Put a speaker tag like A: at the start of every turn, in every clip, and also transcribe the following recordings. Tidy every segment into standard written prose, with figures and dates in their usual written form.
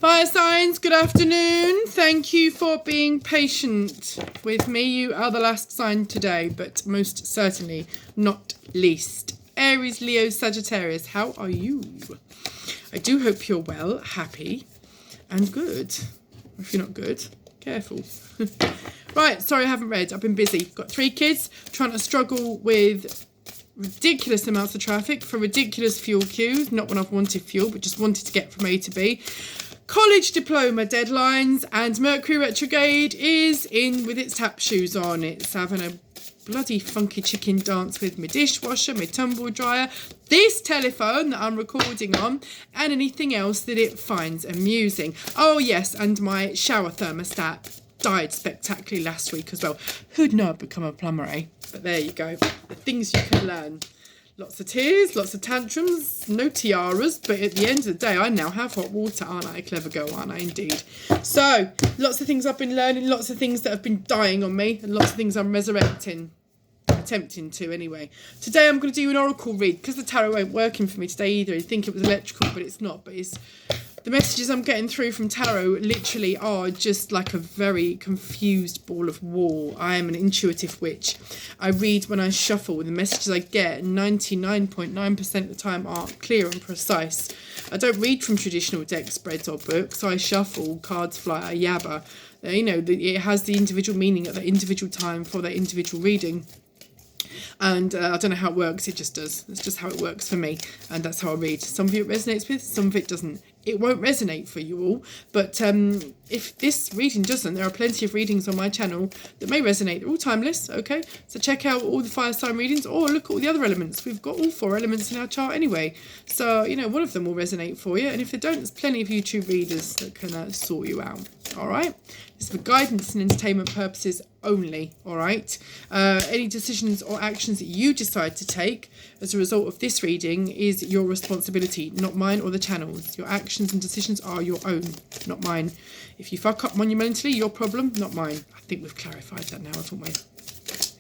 A: Fire signs, good afternoon. Thank you for being patient with me. You are the last sign today, but most certainly not least. Aries, Leo, Sagittarius, how are you? I do hope you're well, happy, and good. If you're not good, careful. Right, sorry I haven't read. I've been busy. Got 3 kids, trying to struggle with ridiculous amounts of traffic for ridiculous fuel queues. Not when I've wanted fuel, but just wanted to get from A to B. College diploma deadlines, and Mercury retrograde is in with its tap shoes on. It's having a bloody funky chicken dance with my dishwasher, my tumble dryer, this telephone that I'm recording on, and anything else that it finds amusing. Oh yes, and my shower thermostat died spectacularly last week as well. Who'd know I'd become a plumber, eh? But there you go. The things you can learn. Lots of tears, lots of tantrums, no tiaras, but at the end of the day, I now have hot water, aren't I? A clever girl, aren't I, indeed? So, lots of things I've been learning, lots of things that have been dying on me, and lots of things I'm resurrecting. Attempting to, anyway. Today I'm going to do an oracle read, because the tarot ain't working for me today either. You'd think it was electrical, but it's not. But it's the messages I'm getting through from tarot literally are just like a very confused ball of wool. I am an intuitive witch. I read when I shuffle. The messages I get 99.9% of the time are clear and precise. I don't read from traditional deck spreads or books. I shuffle, cards fly, I yabba. You know, it has the individual meaning at that individual time for that individual reading. And I don't know how it works, it just does. It's just how it works for me, and that's how I read. Some of it resonates with, some of it doesn't. It won't resonate for you all, but if this reading doesn't, there are plenty of readings on my channel that may resonate. They're all timeless, okay? So check out all the fire sign readings, or look at all the other elements. We've got all 4 elements in our chart anyway. So, you know, one of them will resonate for you, and if they don't, there's plenty of YouTube readers that can sort you out, all right? It's for guidance and entertainment purposes only, all right? Any decisions or actions that you decide to take as a result of this reading is your responsibility, not mine or the channel's. Your actions and decisions are your own, not mine. If you fuck up monumentally, your problem, not mine. I think we've clarified that now, haven't we?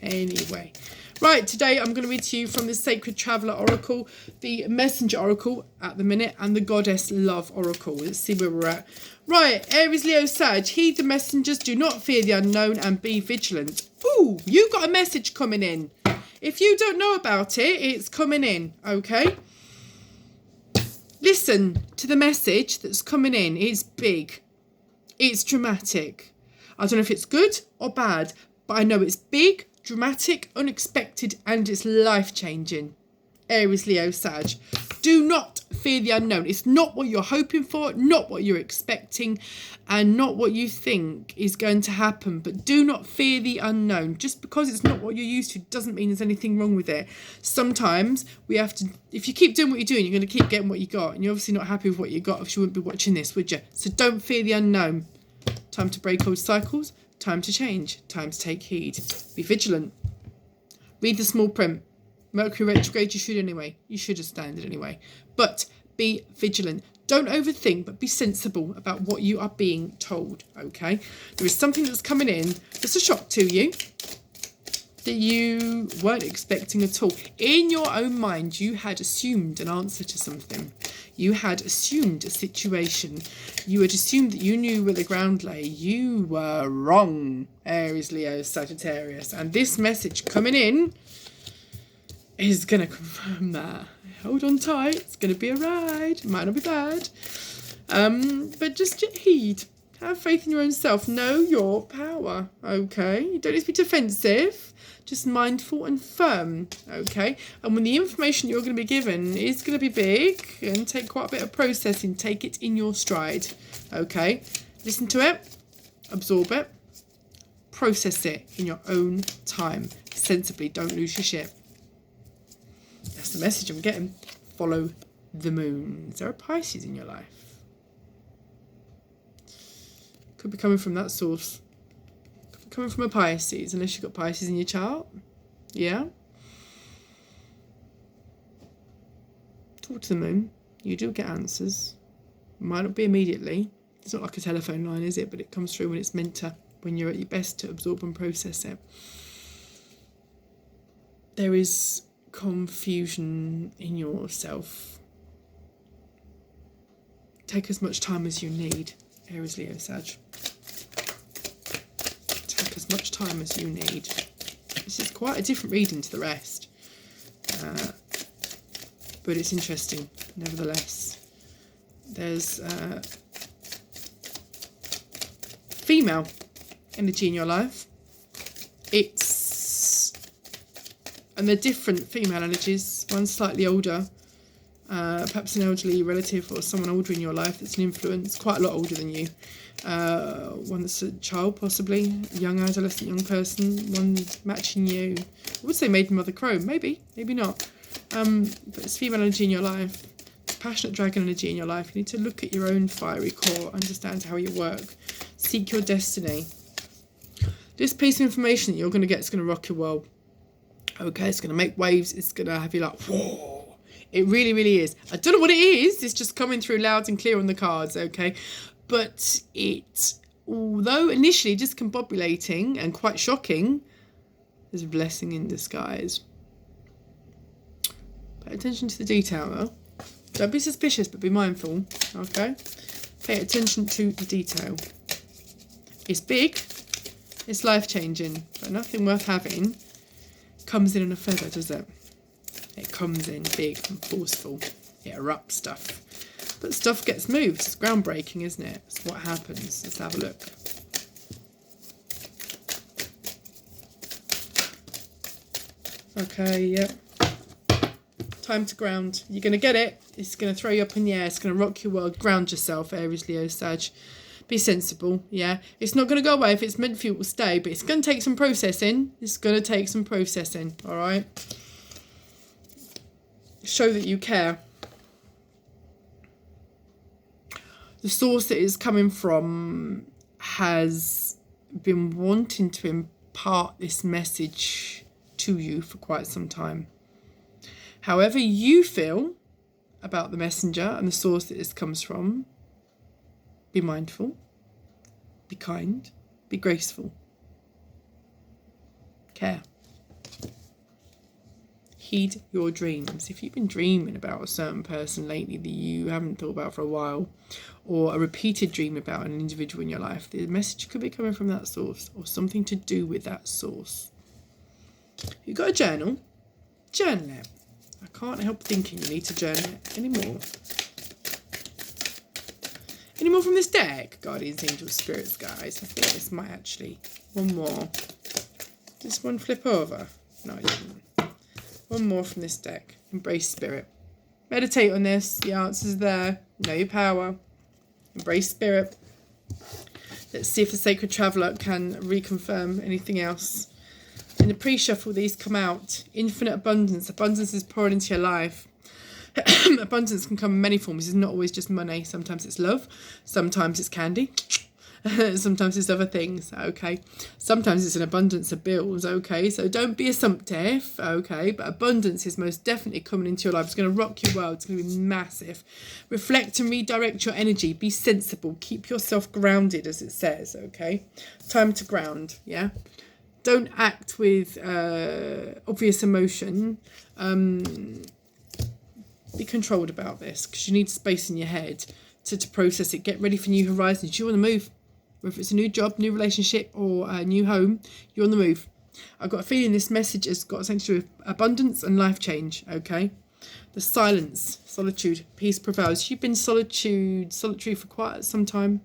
A: Anyway. Right, today I'm going to read to you from the Sacred Traveller Oracle, the Messenger Oracle at the minute, and the Goddess Love Oracle. Let's see where we're at. Right, Aries, Leo, Sag, heed the messengers, do not fear the unknown, and be vigilant. Ooh, you got a message coming in. If you don't know about it, it's coming in, okay? Listen to the message that's coming in. It's big. It's dramatic. I don't know if it's good or bad, but I know it's big, dramatic, unexpected, and it's life-changing. Aries, Leo, Sag. Do not fear the unknown. It's not what you're hoping for, not what you're expecting, and not what you think is going to happen. But do not fear the unknown. Just because it's not what you're used to doesn't mean there's anything wrong with it. Sometimes we have to, if you keep doing what you're doing, you're going to keep getting what you got. And you're obviously not happy with what you got, if you wouldn't be watching this, would you? So don't fear the unknown. Time to break old cycles. Time to change. Time to take heed. Be vigilant. Read the small print. Mercury retrograde, you should anyway. You should have standard anyway. But be vigilant. Don't overthink, but be sensible about what you are being told, okay? There is something that's coming in that's a shock to you that you weren't expecting at all. In your own mind, you had assumed an answer to something. You had assumed a situation. You had assumed that you knew where the ground lay. You were wrong, Aries, Leo, Sagittarius. And this message coming in is going to confirm that. Hold on tight. It's going to be a ride. It might not be bad. But just heed. Have faith in your own self. Know your power, okay? You don't need to be defensive. Just mindful and firm, okay? And when the information you're going to be given is going to be big and take quite a bit of processing, take it in your stride, okay? Listen to it. Absorb it. Process it in your own time. Sensibly. Don't lose your shit. That's the message I'm getting. Follow the moon. Is there a Pisces in your life? Could be coming from that source. Could be coming from a Pisces, unless you've got Pisces in your chart. Yeah? Talk to the moon. You do get answers. Might not be immediately. It's not like a telephone line, is it? But it comes through when it's meant to, when you're at your best to absorb and process it. There is confusion in yourself. Take as much time as you need, Aries, Leo, Sag. Take as much time as you need. This is quite a different reading to the rest. But it's interesting, nevertheless. There's female energy in your life. And they're different female energies. One's slightly older, perhaps an elderly relative or someone older in your life that's an influence, quite a lot older than you. One that's a child, possibly, a young adolescent, young person, one matching you. I would say maiden, mother, crow, maybe not. But it's female energy in your life. It's passionate dragon energy in your life. You need to look at your own fiery core, understand how you work, seek your destiny. This piece of information that you're going to get is going to rock your world. Okay, it's going to make waves. It's going to have you like, whoa. It really, really is. I don't know what it is. It's just coming through loud and clear on the cards, okay? But it, although initially discombobulating and quite shocking, is a blessing in disguise. Pay attention to the detail, though. Don't be suspicious, but be mindful, okay? Pay attention to the detail. It's big. It's life-changing, but nothing worth having comes in a feather, does it? It comes in big and forceful. It erupts stuff. But stuff gets moved. It's groundbreaking, isn't it? It's what happens. Let's have a look. Okay, yep. Time to ground. You're going to get it. It's going to throw you up in the air. It's going to rock your world. Ground yourself, Aries, Leo, Sag. Be sensible, yeah. It's not going to go away. If it's meant for you, it will stay. But it's going to take some processing. It's going to take some processing, all right? Show that you care. The source that it's coming from has been wanting to impart this message to you for quite some time. However you feel about the messenger and the source that this comes from, be mindful, be kind, be graceful, care. Heed your dreams. If you've been dreaming about a certain person lately that you haven't thought about for a while, or a repeated dream about an individual in your life, the message could be coming from that source or something to do with that source. You've got a journal, journal it. I can't help thinking you need to journal it anymore. Any more from this deck? Guardians, angels, spirits, guys. I think this might actually. One more. Does one flip over? No, it didn't. One more from this deck. Embrace spirit. Meditate on this. The answer's there. Know your power. Embrace spirit. Let's see if the Sacred Traveller can reconfirm anything else. In the pre-shuffle, these come out. Infinite abundance. Abundance is pouring into your life. Abundance can come in many forms. It's not always just money. Sometimes it's love. Sometimes it's candy. Sometimes it's other things, okay? Sometimes it's an abundance of bills, okay? So don't be assumptive, okay? But abundance is most definitely coming into your life. It's going to rock your world. It's going to be massive. Reflect and redirect your energy. Be sensible. Keep yourself grounded, as it says, okay? Time to ground, yeah? Don't act with obvious emotion. Be controlled about this because you need space in your head to process it. Get ready for new horizons. You're on the move. Whether it's a new job, new relationship, or a new home, you're on the move. I've got a feeling this message has got something to do with abundance and life change, okay? The silence, solitude, peace prevails. You've been solitary for quite some time.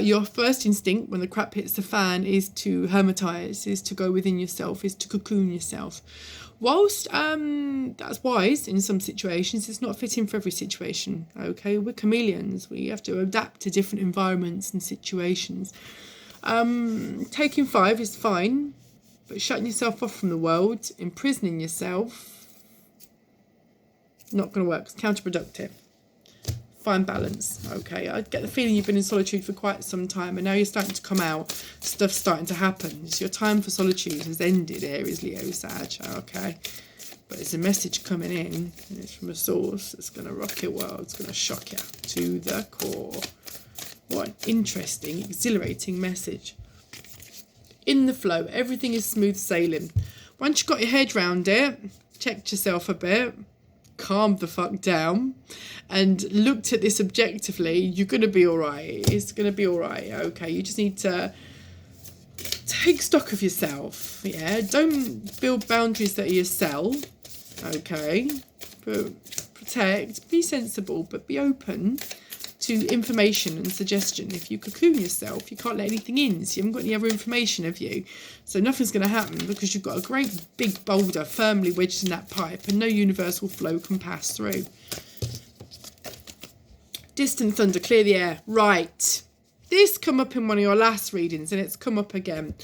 A: Your first instinct when the crap hits the fan is to hermitize, is to go within yourself, is to cocoon yourself. Whilst that's wise in some situations, it's not fitting for every situation, okay? We're chameleons. We have to adapt to different environments and situations. Taking 5 is fine, but shutting yourself off from the world, imprisoning yourself, not going to work. It's counterproductive. Find balance, okay? I get the feeling you've been in solitude for quite some time and now you're starting to come out. Stuff's starting to happen. So your time for solitude has ended, Aries, Leo, Sag, okay? But there's a message coming in and it's from a source that's going to rock your world. It's going to shock you to the core. What an interesting, exhilarating message. In the flow, everything is smooth sailing. Once you've got your head round it, checked yourself a bit, calmed the fuck down and looked at this objectively, you're going to be all right. It's going to be all right. Okay, you just need to take stock of yourself. Yeah, don't build boundaries that are your cell. Okay, but protect, be sensible, but be open to information and suggestion. If you cocoon yourself, you can't let anything in, so you haven't got any other information of you. So nothing's going to happen because you've got a great big boulder firmly wedged in that pipe and no universal flow can pass through. Distant thunder, clear the air. Right. This come up in one of your last readings and it's come up again.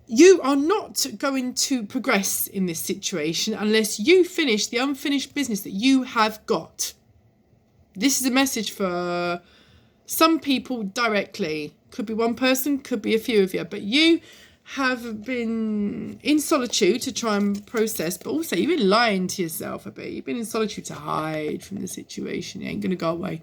A: You are not going to progress in this situation unless you finish the unfinished business that you have got. This is a message for some people directly. Could be one person, could be a few of you. But you have been in solitude to try and process, but also you've been lying to yourself a bit. You've been in solitude to hide from the situation. It ain't going to go away.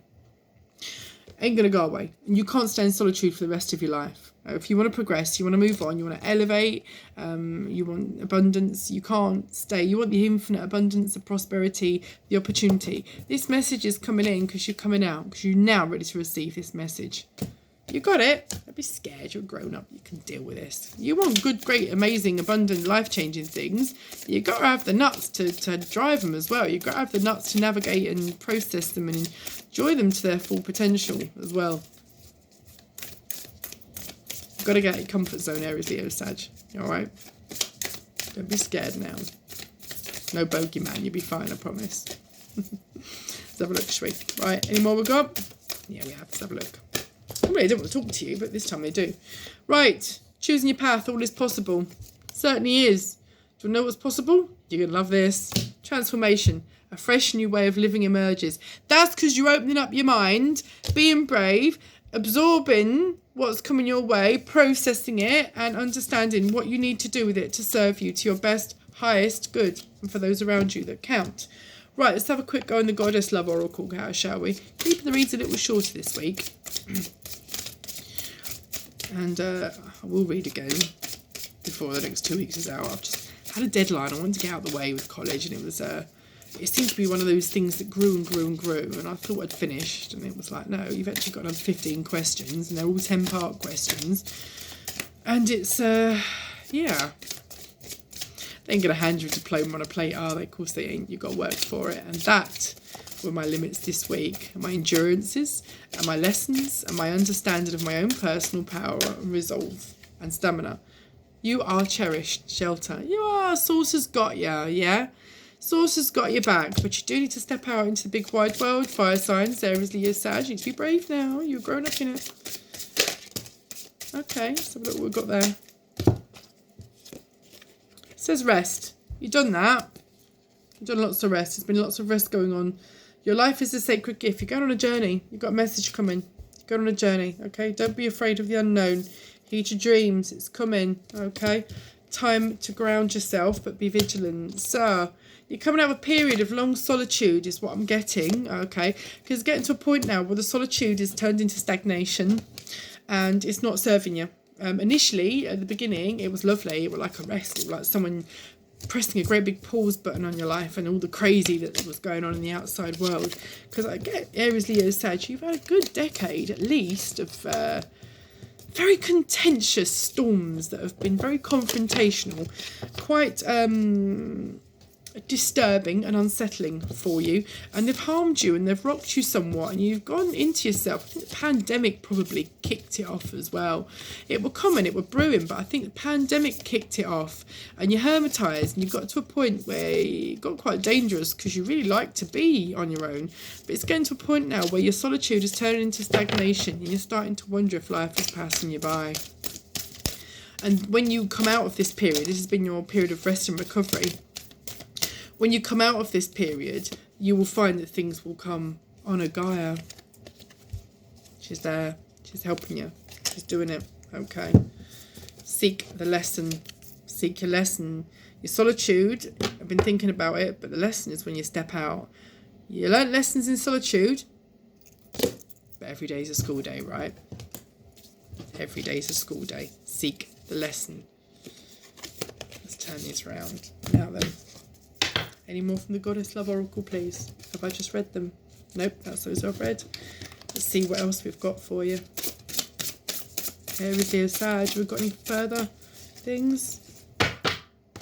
A: Ain't going to go away. And you can't stay in solitude for the rest of your life. If you want to progress, you want to move on, you want to elevate, you want abundance, you can't stay. You want the infinite abundance, the prosperity, the opportunity. This message is coming in because you're coming out, because you're now ready to receive this message. You got it. Don't be scared. You're grown up. You can deal with this. You want good, great, amazing, abundant, life-changing things. You got to have the nuts to drive them as well. You've got to have the nuts to navigate and process them and enjoy them to their full potential as well. You've got to get out of your comfort zone, Aries, Leo, Sag. All right? Don't be scared now. No bogeyman. You'll be fine, I promise. Let's have a look, shall we? Right, any more we got? Yeah, we have. Let's have a look. Normally, I don't want to talk to you, but this time they do. Right, choosing your path, all is possible. Certainly is. Do you know what's possible? You're going to love this. Transformation. A fresh new way of living emerges. That's because you're opening up your mind, being brave, absorbing what's coming your way, processing it, and understanding what you need to do with it to serve you to your best, highest good, and for those around you that count. Right, let's have a quick go in the Goddess Love Oracle, shall we? Keeping the reads a little shorter this week. And I will read again before the next 2 weeks is out. I've just had a deadline. I wanted to get out of the way with college, and it was it seemed to be one of those things that grew and grew and grew, and I thought I'd finished, and it was like, no, you've actually got another 15 questions, and they're all 10-part questions, and it's, yeah, they ain't going to hand you a diploma on a plate, are they? Of course they ain't. You've got to work for it, and that were my limits this week, my endurances, and my lessons, and my understanding of my own personal power and resolve and stamina. You are cherished, shelter. You are. Source has got you, yeah? Source has got your back, but you do need to step out into the big wide world. Fire signs, Aries, Leo, Sag. You need to be brave now. You're grown up in it. Okay, let's have a look what we've got there. It says rest. You've done that. You've done lots of rest. There's been lots of rest going on. Your life is a sacred gift. You're going on a journey. You've got a message coming. You're going on a journey, okay? Don't be afraid of the unknown. Heed your dreams. It's coming, okay? Time to ground yourself, but be vigilant. So, you're coming out of a period of long solitude is what I'm getting, okay? Because it's getting to a point now where the solitude is turned into stagnation and it's not serving you. Initially, at the beginning, it was lovely. It was like a rest. It was like someone pressing a great big pause button on your life and all the crazy that was going on in the outside world. Because I get Aries, Leo, Sag, you've had a good decade at least of very contentious storms that have been very confrontational, quite disturbing and unsettling for you, and they've harmed you and they've rocked you somewhat, and you've gone into yourself. I think the pandemic probably kicked it off as well. It were coming, it were brewing, but I think the pandemic kicked it off, and you hermetised, and you got to a point where it got quite dangerous because you really like to be on your own, but it's getting to a point now where your solitude is turning into stagnation, and you're starting to wonder if life is passing you by. And when you come out of this period, this has been your period of rest and recovery. When you come out of this period, you will find that things will come on a Gaia. She's there. She's helping you. She's doing it. Okay. Seek the lesson. Seek your lesson. Your solitude, I've been thinking about it, but the lesson is when you step out. You learn lessons in solitude, but every day is a school day, right? Every day is a school day. Seek the lesson. Let's turn this round. Now then. Any more from the Goddess Love Oracle, please? Have I just read them? Nope, that's those I've read. Let's see what else we've got for you. Aries, Leo, Sag. Have we got any further things?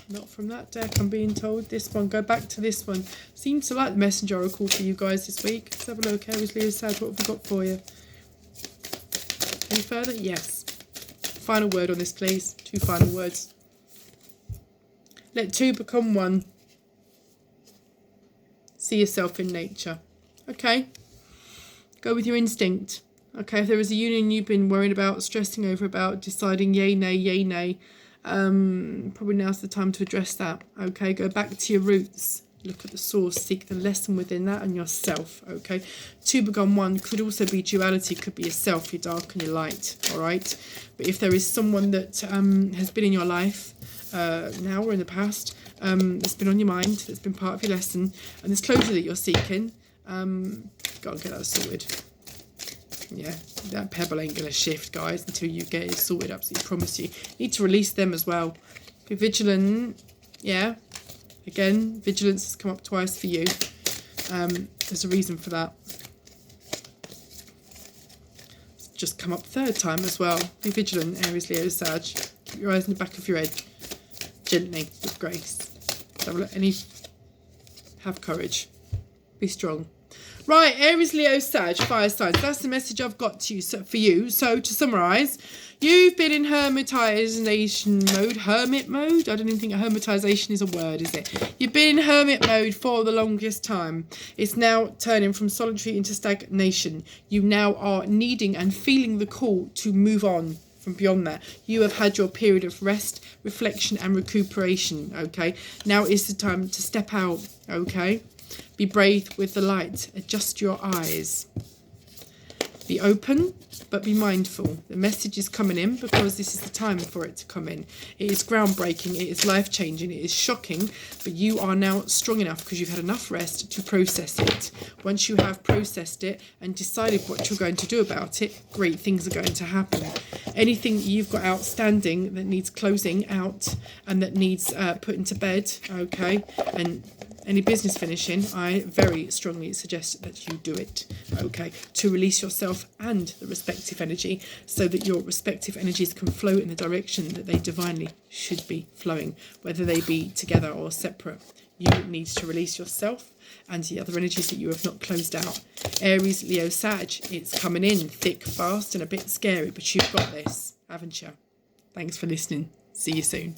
A: Not from that deck, I'm being told. This one, go back to this one. Seem to like the Messenger Oracle for you guys this week. Let's have a look. Aries, Leo, Sag. What have we got for you? Any further? Yes. Final word on this, please. 2 final words. Let 2 become 1. See yourself in nature. Okay. Go with your instinct. Okay, if there is a union you've been worried about, stressing over about, deciding yay, nay, probably now's the time to address that. Okay, go back to your roots. Look at the source, seek the lesson within that and yourself. Okay, 2 become 1 could also be duality, could be yourself, your dark and your light. All right, but if there is someone that has been in your life now or in the past, that's been on your mind, that's been part of your lesson, and this closure that you're seeking, go and get that sorted. Yeah, that pebble ain't going to shift, guys, until you get it sorted, absolutely promise you. You need to release them as well. Be vigilant. Yeah, again, vigilance has come up twice for you. There's a reason for that. It's just come up 3rd time as well. Be vigilant, Aries, Leo, Sag. Keep your eyes in the back of your head. Gently, with grace. Have a look. Have courage. Be strong. Right, Aries, Leo, Sag, fire signs. That's the message I've got to you, for you. So to summarise, you've been in hermitization mode. Hermit mode? I don't even think hermitization is a word, is it? You've been in hermit mode for the longest time. It's now turning from solitary into stagnation. You now are needing and feeling the call to move on from beyond that. You have had your period of rest, reflection and recuperation, okay? Now is the time to step out, okay? Be brave with the light. Adjust your eyes. Be open, but be mindful. The message is coming in because this is the time for it to come in. It is groundbreaking. It is life-changing. It is shocking. But you are now strong enough because you've had enough rest to process it. Once you have processed it and decided what you're going to do about it, great things are going to happen. Anything you've got outstanding that needs closing out and that needs putting to bed, okay, and any business finishing, I very strongly suggest that you do it, okay, to release yourself and the respective energy so that your respective energies can flow in the direction that they divinely should be flowing, whether they be together or separate. You need to release yourself and the other energies that you have not closed out. Aries, Leo, Sag, it's coming in thick, fast and a bit scary, but you've got this, haven't you? Thanks for listening. See you soon.